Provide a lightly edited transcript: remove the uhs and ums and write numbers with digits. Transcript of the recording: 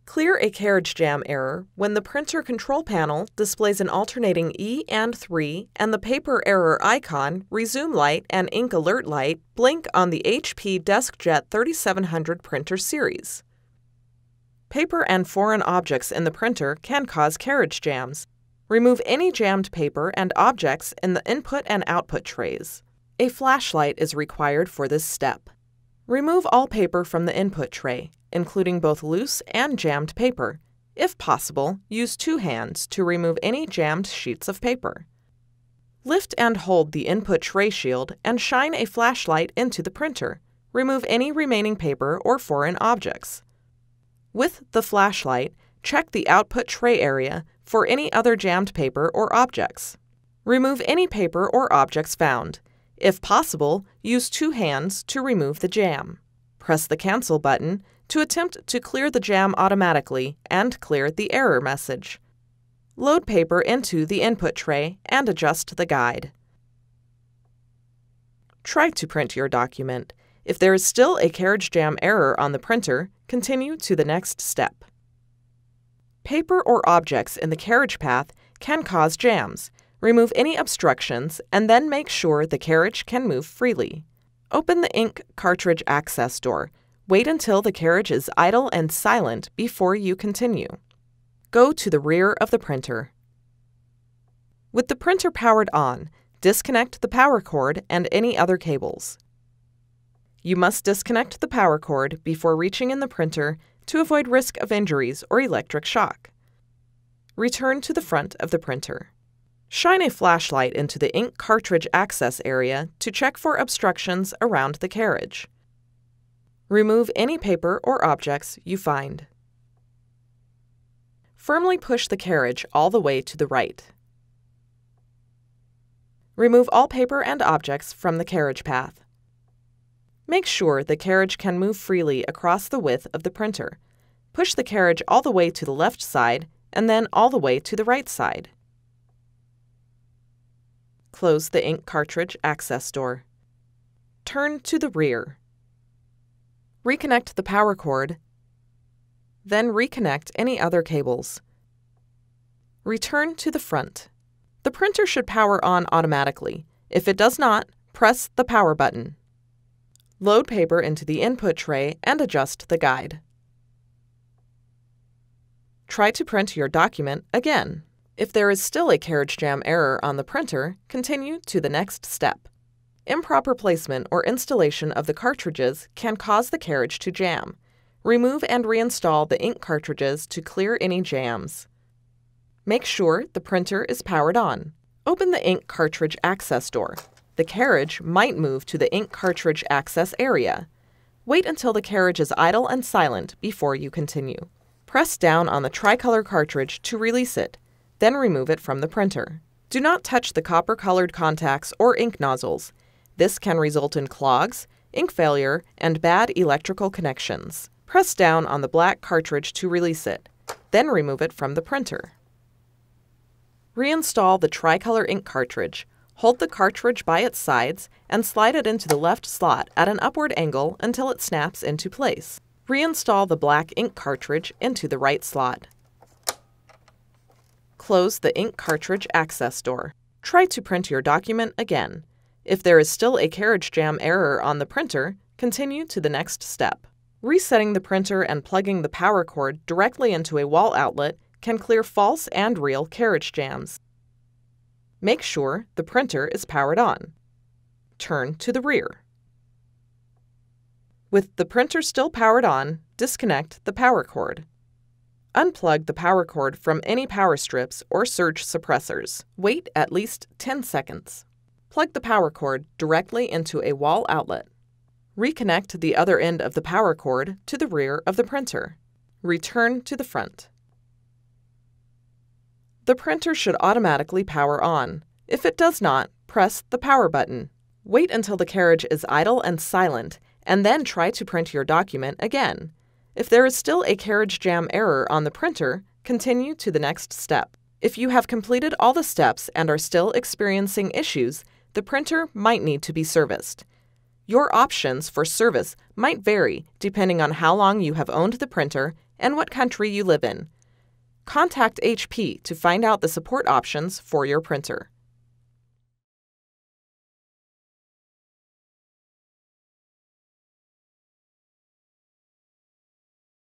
Clear a carriage jam error when the printer control panel displays an alternating E and 3 and the paper error icon, resume light, and ink alert light blink on the HP DeskJet 3700 printer series. Paper and foreign objects in the printer can cause carriage jams. Remove any jammed paper and objects in the input and output trays. A flashlight is required for this step. Remove all paper from the input tray, including both loose and jammed paper. If possible, use 2 hands to remove any jammed sheets of paper. Lift and hold the input tray shield and shine a flashlight into the printer. Remove any remaining paper or foreign objects. With the flashlight, check the output tray area for any other jammed paper or objects. Remove any paper or objects found. If possible, use 2 hands to remove the jam. Press the Cancel button to attempt to clear the jam automatically and clear the error message. Load paper into the input tray and adjust the guide. Try to print your document. If there is still a carriage jam error on the printer, continue to the next step. Paper or objects in the carriage path can cause jams. Remove any obstructions and then make sure the carriage can move freely. Open the ink cartridge access door. Wait until the carriage is idle and silent before you continue. Go to the rear of the printer. With the printer powered on, disconnect the power cord and any other cables. You must disconnect the power cord before reaching in the printer to avoid risk of injuries or electric shock. Return to the front of the printer. Shine a flashlight into the ink cartridge access area to check for obstructions around the carriage. Remove any paper or objects you find. Firmly push the carriage all the way to the right. Remove all paper and objects from the carriage path. Make sure the carriage can move freely across the width of the printer. Push the carriage all the way to the left side and then all the way to the right side. Close the ink cartridge access door. Turn to the rear. Reconnect the power cord, then reconnect any other cables. Return to the front. The printer should power on automatically. If it does not, press the power button. Load paper into the input tray and adjust the guide. Try to print your document again. If there is still a carriage jam error on the printer, continue to the next step. Improper placement or installation of the cartridges can cause the carriage to jam. Remove and reinstall the ink cartridges to clear any jams. Make sure the printer is powered on. Open the ink cartridge access door. The carriage might move to the ink cartridge access area. Wait until the carriage is idle and silent before you continue. Press down on the tricolor cartridge to release it. Then remove it from the printer. Do not touch the copper-colored contacts or ink nozzles. This can result in clogs, ink failure, and bad electrical connections. Press down on the black cartridge to release it. Then remove it from the printer. Reinstall the tricolor ink cartridge. Hold the cartridge by its sides and slide it into the left slot at an upward angle until it snaps into place. Reinstall the black ink cartridge into the right slot. Close the ink cartridge access door. Try to print your document again. If there is still a carriage jam error on the printer, continue to the next step. Resetting the printer and plugging the power cord directly into a wall outlet can clear false and real carriage jams. Make sure the printer is powered on. Turn to the rear. With the printer still powered on, disconnect the power cord. Unplug the power cord from any power strips or surge suppressors. Wait at least 10 seconds. Plug the power cord directly into a wall outlet. Reconnect the other end of the power cord to the rear of the printer. Return to the front. The printer should automatically power on. If it does not, press the power button. Wait until the carriage is idle and silent, and then try to print your document again. If there is still a carriage jam error on the printer, continue to the next step. If you have completed all the steps and are still experiencing issues, the printer might need to be serviced. Your options for service might vary depending on how long you have owned the printer and what country you live in. Contact HP to find out the support options for your printer.